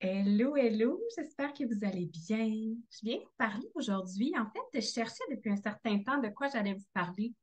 Hello, hello, j'espère que vous allez bien. Je viens vous parler aujourd'hui. En fait, je cherchais depuis un certain temps de quoi j'allais vous parler.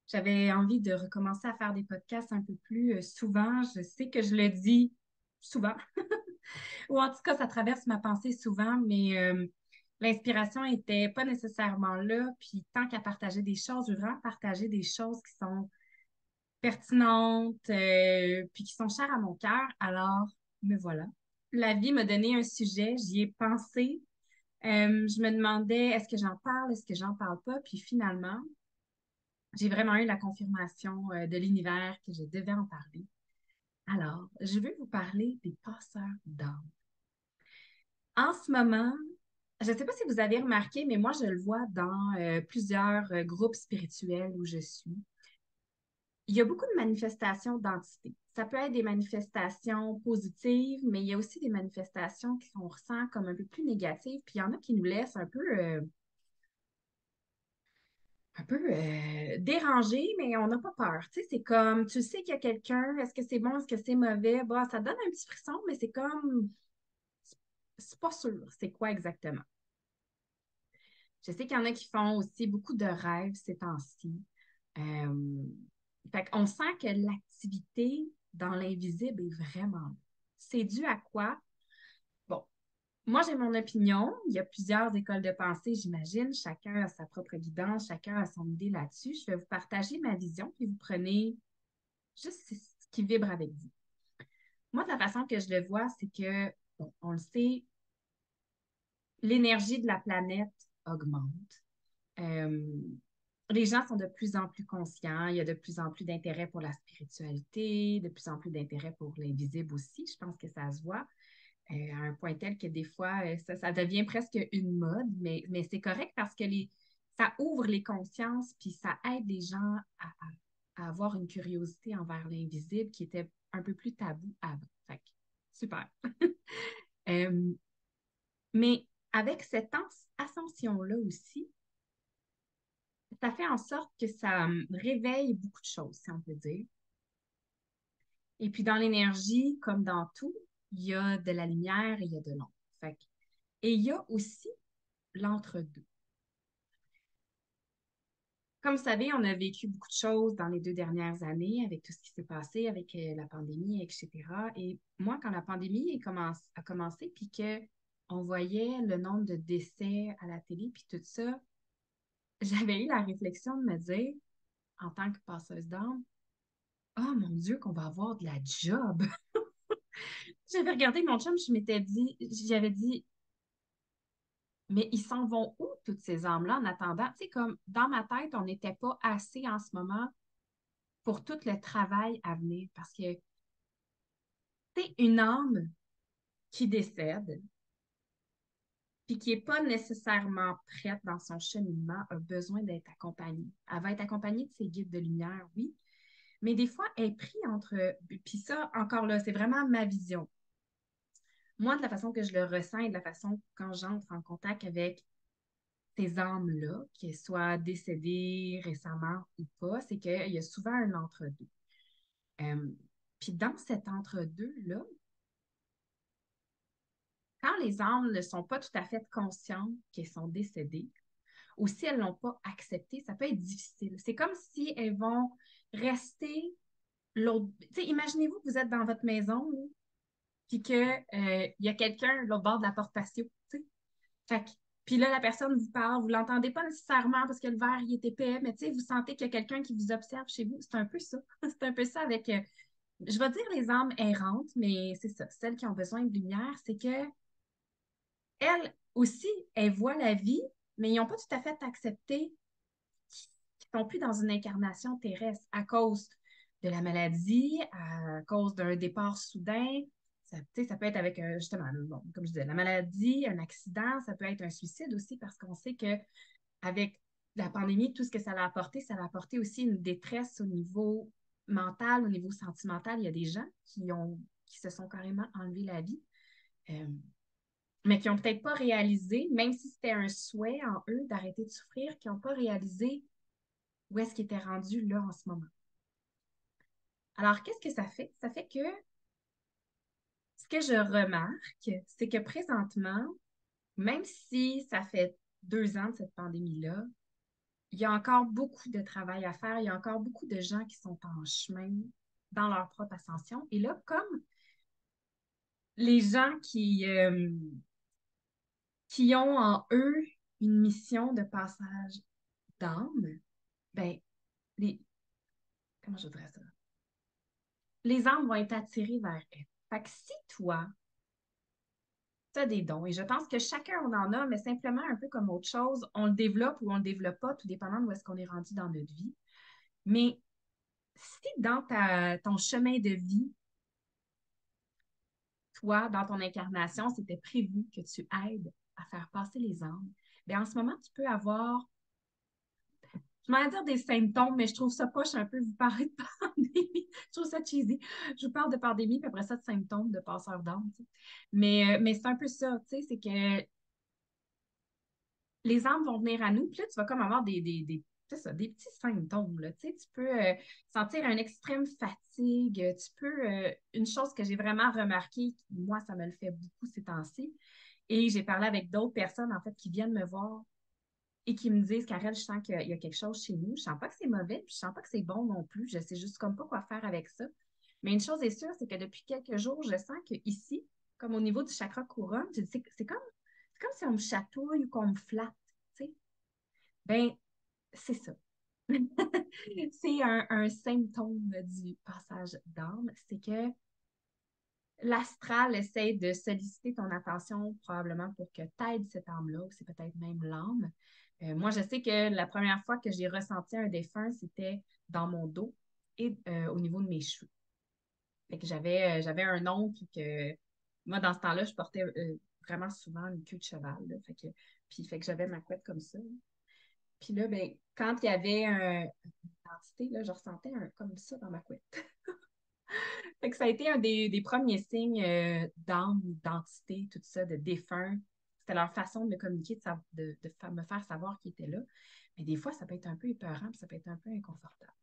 J'avais envie de recommencer à faire des podcasts un peu plus souvent. Je sais que je le dis souvent, ou en tout cas, ça traverse ma pensée souvent, mais l'inspiration n'était pas nécessairement là. Puis tant qu'à partager des choses, je veux vraiment partager des choses qui sont pertinentes, puis qui sont chères à mon cœur. Alors, me voilà. La vie m'a donné un sujet, j'y ai pensé. Je me demandais, est-ce que j'en parle, est-ce que j'en parle pas? Puis finalement, j'ai vraiment eu la confirmation, de l'univers que je devais en parler. Alors, je veux vous parler des passeurs d'âme. En ce moment, je ne sais pas si vous avez remarqué, mais moi, je le vois dans plusieurs groupes spirituels où je suis. Il y a beaucoup de manifestations d'entités. Ça peut être des manifestations positives, mais il y a aussi des manifestations qu'on ressent comme un peu plus négatives. Puis il y en a qui nous laissent un peu dérangés, mais on n'a pas peur. Tu sais, c'est comme, tu sais qu'il y a quelqu'un, est-ce que c'est bon, est-ce que c'est mauvais? Bah, ça donne un petit frisson, mais c'est comme, c'est pas sûr, c'est quoi exactement. Je sais qu'il y en a qui font aussi beaucoup de rêves ces temps-ci. Euh, Fait qu'on sent que l'activité dans l'invisible est vraiment là. C'est dû à quoi? Bon, moi j'ai mon opinion. Il y a plusieurs écoles de pensée, j'imagine. Chacun a sa propre guidance, chacun a son idée là-dessus. Je vais vous partager ma vision, puis vous prenez juste ce qui vibre avec vous. Moi, de la façon que je le vois, c'est que, bon, on le sait, l'énergie de la planète augmente. Euh, les gens sont de plus en plus conscients. Il y a de plus en plus d'intérêt pour la spiritualité, de plus en plus d'intérêt pour l'invisible aussi. Je pense que ça se voit à un point tel que des fois, ça devient presque une mode, mais c'est correct parce que ça ouvre les consciences, puis ça aide les gens à avoir une curiosité envers l'invisible qui était un peu plus tabou avant. Fait que, super. Euh, mais avec cette ascension-là aussi, ça fait en sorte que ça réveille beaucoup de choses, si on peut dire. Et puis dans l'énergie, comme dans tout, il y a de la lumière et il y a de l'ombre. Et il y a aussi l'entre-deux. Comme vous savez, on a vécu beaucoup de choses dans les 2 dernières années avec tout ce qui s'est passé avec la pandémie, etc. Et moi, quand la pandémie a commencé, puis qu'on voyait le nombre de décès à la télé, puis tout ça, j'avais eu la réflexion de me dire, en tant que passeuse d'âme, oh mon Dieu, qu'on va avoir de la job. J'avais regardé mon chum, j'avais dit, mais ils s'en vont où, toutes ces âmes-là, en attendant? Tu sais, comme dans ma tête, on n'était pas assez en ce moment pour tout le travail à venir. Parce que, c'est une âme qui décède, puis qui n'est pas nécessairement prête dans son cheminement, a besoin d'être accompagnée. Elle va être accompagnée de ses guides de lumière, oui, mais des fois, elle est prise entre. Puis ça, encore là, c'est vraiment ma vision. Moi, de la façon que je le ressens et de la façon quand j'entre en contact avec ces âmes-là, qu'elles soient décédées récemment ou pas, c'est qu'il y a souvent un entre-deux. Euh, Puis dans cet entre-deux-là, quand les âmes ne sont pas tout à fait conscientes qu'elles sont décédées, ou si elles ne l'ont pas accepté, ça peut être difficile. C'est comme si elles vont rester l'autre. Tu sais, imaginez-vous que vous êtes dans votre maison, là, puis qu'il y a quelqu'un de l'autre bord de la porte patio. Tu sais. Fait que- puis là, la personne vous parle, vous ne l'entendez pas nécessairement parce que le verre il est épais, mais tu sais, vous sentez qu'il y a quelqu'un qui vous observe chez vous. C'est un peu ça. C'est un peu ça avec, je vais dire les âmes errantes, mais c'est ça. Celles qui ont besoin de lumière, c'est que elles aussi, elles voient la vie, mais ils n'ont pas tout à fait accepté qu'ils ne sont plus dans une incarnation terrestre à cause de la maladie, à cause d'un départ soudain. Ça, tu sais, ça peut être avec, justement, bon, comme je disais, la maladie, un accident, ça peut être un suicide aussi parce qu'on sait que avec la pandémie, tout ce que ça a apporté aussi une détresse au niveau mental, au niveau sentimental. Il y a des gens qui se sont carrément enlevé la vie. Euh, mais qui n'ont peut-être pas réalisé, même si c'était un souhait en eux d'arrêter de souffrir, qui n'ont pas réalisé où est-ce qu'ils étaient rendus là en ce moment. Alors, qu'est-ce que ça fait? Ça fait que que je remarque, c'est que présentement, même si ça fait 2 ans de cette pandémie-là, il y a encore beaucoup de travail à faire. Il y a encore beaucoup de gens qui sont en chemin dans leur propre ascension. Et là, comme les gens qui ont en eux une mission de passage d'âme, ben, les, comment je dirais ça? Les âmes vont être attirées vers elles. Fait que si toi, tu as des dons, et je pense que chacun on en a, mais simplement un peu comme autre chose, on le développe ou on le développe pas, tout dépendant de où est-ce qu'on est rendu dans notre vie. Mais si dans ton chemin de vie, toi, dans ton incarnation, c'était prévu que tu aides à faire passer les âmes, bien, en ce moment, tu peux avoir, je m'en vais dire des symptômes, mais je trouve ça poche un peu vous parler de pandémie. Je trouve ça cheesy. Je vous parle de pandémie, puis après ça, de symptômes de passeur d'âme. Tu sais. Mais c'est un peu ça, tu sais, c'est que les âmes vont venir à nous, puis là, tu vas comme avoir c'est ça, des petits symptômes. Là, tu sais, tu peux sentir une extrême fatigue. Une chose que j'ai vraiment remarquée, moi, ça me le fait beaucoup ces temps-ci, et j'ai parlé avec d'autres personnes, en fait, qui viennent me voir et qui me disent, Karel, je sens qu'il y a quelque chose chez nous. Je sens pas que c'est mauvais, puis je sens pas que c'est bon non plus. Je sais juste comme pas quoi faire avec ça. Mais une chose est sûre, c'est que depuis quelques jours, je sens que ici, comme au niveau du chakra couronne, c'est comme si on me chatouille ou qu'on me flatte, tu sais. Ben, c'est ça. C'est un symptôme du passage d'âme. C'est que l'astral essaie de solliciter ton attention probablement pour que tu aides cette âme-là, ou c'est peut-être même l'âme. Moi, je sais que la première fois que j'ai ressenti un défunt, c'était dans mon dos et au niveau de mes cheveux. Fait que j'avais un oncle que, moi, dans ce temps-là, je portais vraiment souvent une queue de cheval. Là. Fait que j'avais ma couette comme ça. Puis là, ben, quand il y avait une identité, là, je ressentais comme ça dans ma couette. Fait que ça a été un des premiers signes d'âme, d'entité, tout ça, de défunt. C'était leur façon de me communiquer, me faire savoir qu'ils étaient là. Mais des fois, ça peut être un peu épeurant, puis ça peut être un peu inconfortable.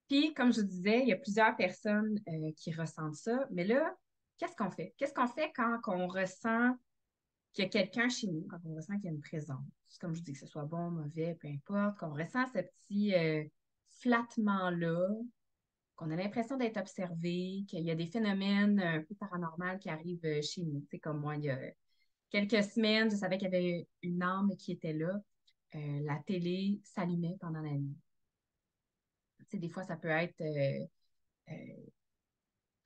Puis, comme je vous disais, il y a plusieurs personnes qui ressentent ça. Mais là, qu'est-ce qu'on fait? Qu'est-ce qu'on fait quand on ressent qu'il y a quelqu'un chez nous, quand on ressent qu'il y a une présence? Comme je dis, que ce soit bon, mauvais, peu importe, qu'on ressent ce petit flattement-là, qu'on a l'impression d'être observé, qu'il y a des phénomènes un peu paranormaux qui arrivent chez nous. C'est comme moi, il y a quelques semaines, je savais qu'il y avait une âme qui était là. La télé s'allumait pendant la nuit. Tu sais, des fois, ça peut être euh,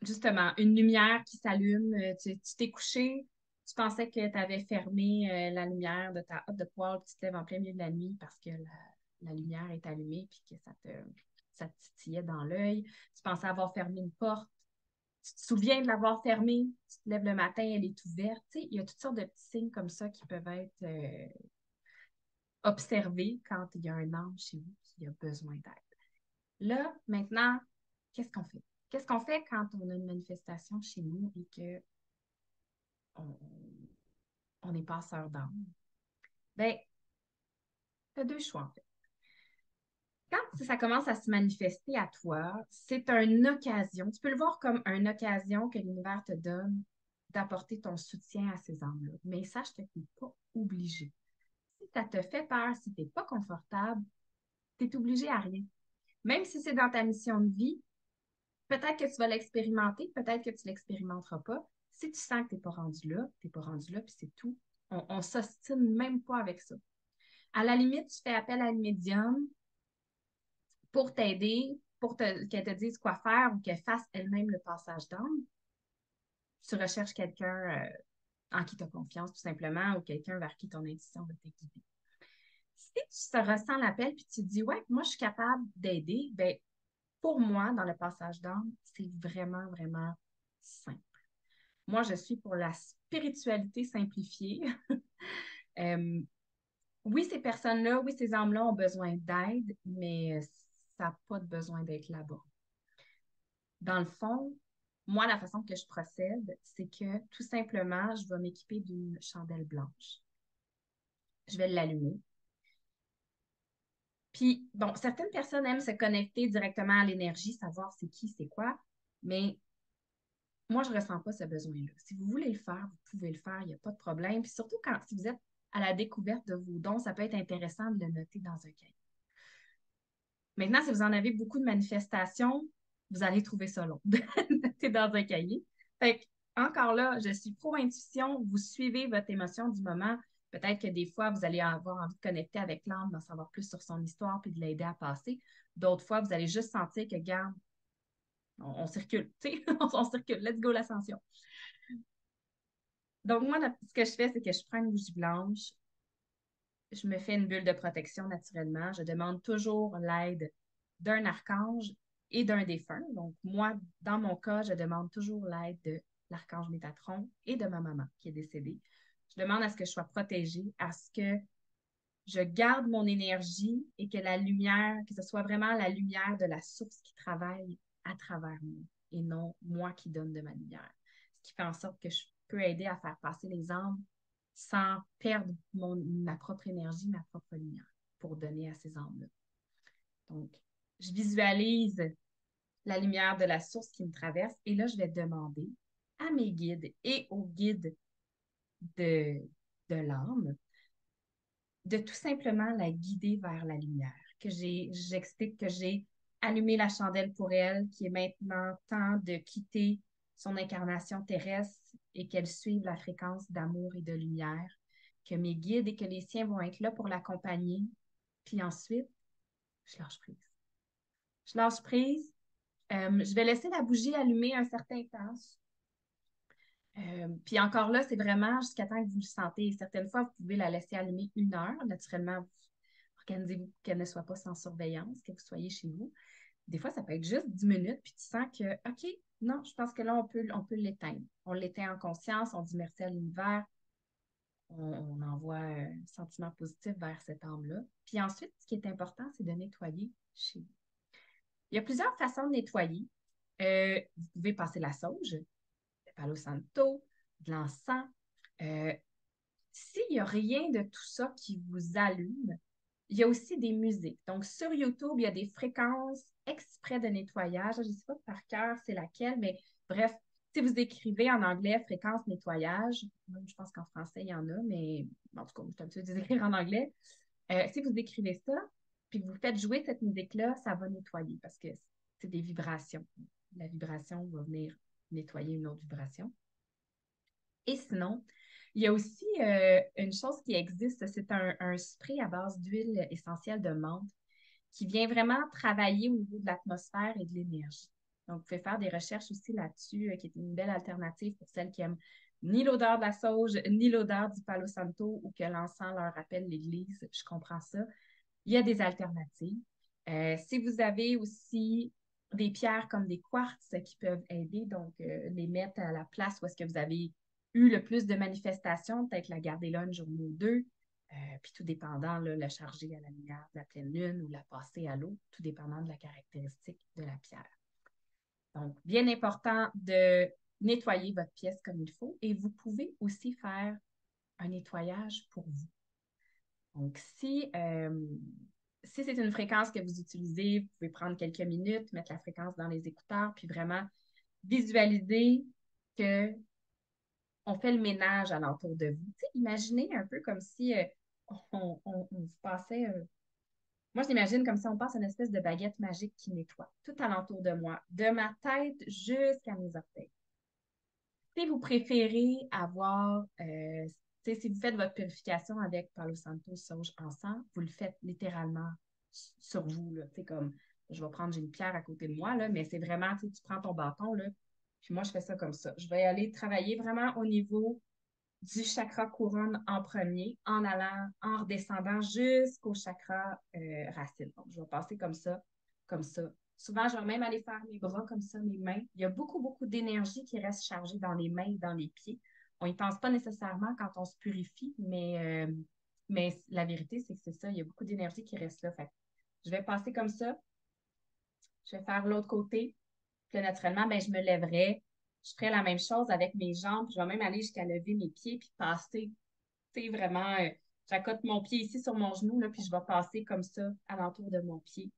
justement une lumière qui s'allume. Tu t'es couché, tu pensais que tu avais fermé la lumière de ta hotte de poêle, puis tu te lèves en plein milieu de la nuit parce que la lumière est allumée, puis que ça te titillait dans l'œil. Tu pensais avoir fermé une porte. Tu te souviens de l'avoir fermée, tu te lèves le matin, elle est ouverte. Tu sais, il y a toutes sortes de petits signes comme ça qui peuvent être observés quand il y a un ange chez vous qui a besoin d'aide. Là, maintenant, qu'est-ce qu'on fait? Qu'est-ce qu'on fait quand on a une manifestation chez nous et que on, on est passeur d'âme? Bien, tu as deux choix, en fait. Quand ça commence à se manifester à toi, c'est une occasion. Tu peux le voir comme une occasion que l'univers te donne d'apporter ton soutien à ces âmes-là. Mais sache que tu n'es pas obligé. Si ça te fait peur, si tu n'es pas confortable, tu n'es obligé à rien. Même si c'est dans ta mission de vie, peut-être que tu vas l'expérimenter, peut-être que tu ne l'expérimenteras pas. Si tu sens que tu n'es pas rendu là, tu n'es pas rendu là, puis c'est tout. On ne s'ostine même pas avec ça. À la limite, tu fais appel à une médium pour t'aider, qu'elle te dise quoi faire ou qu'elle fasse elle-même le passage d'âme. Tu recherches quelqu'un en qui tu as confiance, tout simplement, ou quelqu'un vers qui ton intuition va te guider. Si tu te ressens l'appel puis tu te dis, ouais, moi, je suis capable d'aider, ben, pour moi, dans le passage d'âme, c'est vraiment, vraiment simple. Moi, je suis pour la spiritualité simplifiée. Euh, oui, ces personnes-là, oui, ces âmes-là ont besoin d'aide, mais ça n'a pas de besoin d'être là-bas. Dans le fond, moi, la façon que je procède, c'est que tout simplement, je vais m'équiper d'une chandelle blanche. Je vais l'allumer. Puis, bon, certaines personnes aiment se connecter directement à l'énergie, savoir c'est qui, c'est quoi, mais moi, je ne ressens pas ce besoin-là. Si vous voulez le faire, vous pouvez le faire, il n'y a pas de problème. Puis surtout, si vous êtes à la découverte de vos dons, ça peut être intéressant de le noter dans un cahier. Maintenant, si vous en avez beaucoup de manifestations, vous allez trouver ça long de noter dans un cahier. Fait que, encore là, je suis pro-intuition, vous suivez votre émotion du moment. Peut-être que des fois, vous allez avoir envie de connecter avec l'âme, d'en savoir plus sur son histoire puis de l'aider à passer. D'autres fois, vous allez juste sentir que, garde, on circule, tu sais, on circule, let's go l'ascension. Donc, moi, ce que je fais, c'est que je prends une bougie blanche, je me fais une bulle de protection naturellement. Je demande toujours l'aide d'un archange et d'un défunt. Donc, moi, dans mon cas, je demande toujours l'aide de l'archange Métatron et de ma maman qui est décédée. Je demande à ce que je sois protégée, à ce que je garde mon énergie et que la lumière, que ce soit vraiment la lumière de la source qui travaille à travers moi et non moi qui donne de ma lumière. Ce qui fait en sorte que je peux aider à faire passer les âmes sans perdre ma propre énergie, ma propre lumière pour donner à ces âmes-là. Donc, je visualise la lumière de la source qui me traverse et là, je vais demander à mes guides et aux guides de, de l'âme de tout simplement la guider vers la lumière. J'explique que j'ai allumé la chandelle pour elle, qui est maintenant temps de quitter son incarnation terrestre et qu'elle suive la fréquence d'amour et de lumière, que mes guides et que les siens vont être là pour l'accompagner. Puis ensuite, je lâche prise. Je lâche prise. Je vais laisser la bougie allumée un certain temps. Puis encore là, c'est vraiment jusqu'à temps que vous le sentez. Certaines fois, vous pouvez la laisser allumer 1 heure. Naturellement, organisez-vous qu'elle ne soit pas sans surveillance, que vous soyez chez vous. Des fois, ça peut être juste 10 minutes, puis tu sens que, OK, non, je pense que là, on peut l'éteindre. On l'éteint en conscience, on dit merci à l'univers, on envoie un sentiment positif vers cette âme-là. Puis ensuite, ce qui est important, c'est de nettoyer chez vous. Il y a plusieurs façons de nettoyer. Vous pouvez passer la sauge, le palo santo, de l'encens. Euh, S'il n'y a rien de tout ça qui vous allume, il y a aussi des musiques. Donc, sur YouTube, il y a des fréquences exprès de nettoyage. Je ne sais pas par cœur c'est laquelle, mais bref, si vous écrivez en anglais fréquence nettoyage, même je pense qu'en français, il y en a, mais en tout cas, je suis habituée d'écrire en anglais. Si vous écrivez ça, puis que vous faites jouer cette musique-là, ça va nettoyer parce que c'est des vibrations. La vibration va venir nettoyer une autre vibration. Et sinon, il y a aussi une chose qui existe, c'est un spray à base d'huile essentielle de menthe qui vient vraiment travailler au niveau de l'atmosphère et de l'énergie. Donc, vous pouvez faire des recherches aussi là-dessus, qui est une belle alternative pour celles qui aiment ni l'odeur de la sauge, ni l'odeur du Palo Santo ou que l'encens leur rappelle l'Église. Je comprends ça. Il y a des alternatives. Si vous avez aussi des pierres comme des quartz qui peuvent aider, donc les mettre à la place où est-ce que vous avez eu le plus de manifestations, peut-être la garder là une journée ou deux, puis tout dépendant, là, la charger à la lumière de la pleine lune ou la passer à l'eau, tout dépendant de la caractéristique de la pierre. Donc, bien important de nettoyer votre pièce comme il faut et vous pouvez aussi faire un nettoyage pour vous. Donc, si c'est une fréquence que vous utilisez, vous pouvez prendre quelques minutes, mettre la fréquence dans les écouteurs, puis vraiment visualiser que on fait le ménage alentour de vous. Tu sais, imaginez un peu comme si on vous passait. Moi, j'imagine comme si on passe une espèce de baguette magique qui nettoie tout alentour de moi, de ma tête jusqu'à mes orteils. Si vous préférez avoir, si vous faites votre purification avec Palo Santo, sauge, encens, vous le faites littéralement sur vous. Là. Comme, je vais prendre, j'ai une pierre à côté de moi, là, mais c'est vraiment, tu prends ton bâton, là, puis moi, je fais ça comme ça. Je vais aller travailler vraiment au niveau du chakra couronne en premier, en redescendant jusqu'au chakra racine. Donc, je vais passer comme ça, comme ça. Souvent, je vais même aller faire mes bras comme ça, mes mains. Il y a beaucoup, beaucoup d'énergie qui reste chargée dans les mains et dans les pieds. On n'y pense pas nécessairement quand on se purifie, mais la vérité, c'est que c'est ça. Il y a beaucoup d'énergie qui reste là. Fait je vais passer comme ça. Je vais faire l'autre côté. Puis là, naturellement, ben, je me lèverai. Je ferai la même chose avec mes jambes. Je vais même aller jusqu'à lever mes pieds puis passer. Tu sais, vraiment, j'accote mon pied ici sur mon genou, là, puis je vais passer comme ça alentour de mon pied.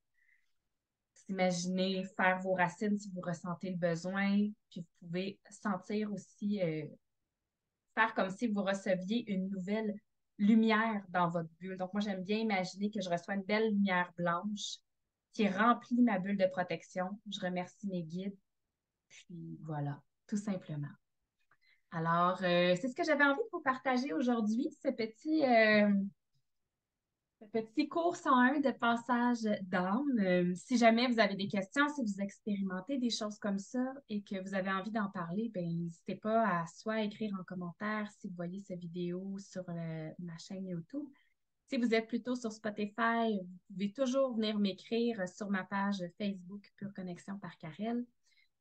imaginez faire vos racines si vous ressentez le besoin. Puis vous pouvez sentir aussi, faire comme si vous receviez une nouvelle lumière dans votre bulle. Donc, moi, j'aime bien imaginer que je reçois une belle lumière blanche qui remplit ma bulle de protection. Je remercie mes guides. Puis voilà, tout simplement. Alors, c'est ce que j'avais envie de vous partager aujourd'hui, ce petit cours 101 de passage d'âme. Si jamais vous avez des questions, si vous expérimentez des choses comme ça et que vous avez envie d'en parler, ben n'hésitez pas à soit écrire en commentaire si vous voyez cette vidéo sur ma chaîne YouTube. Si vous êtes plutôt sur Spotify, vous pouvez toujours venir m'écrire sur ma page Facebook Pure Connexion par Karel.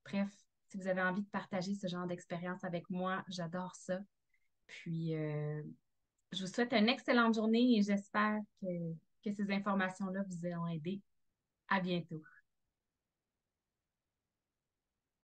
Bref, si vous avez envie de partager ce genre d'expérience avec moi, j'adore ça. Puis, je vous souhaite une excellente journée et j'espère que ces informations-là vous ont aidé. À bientôt.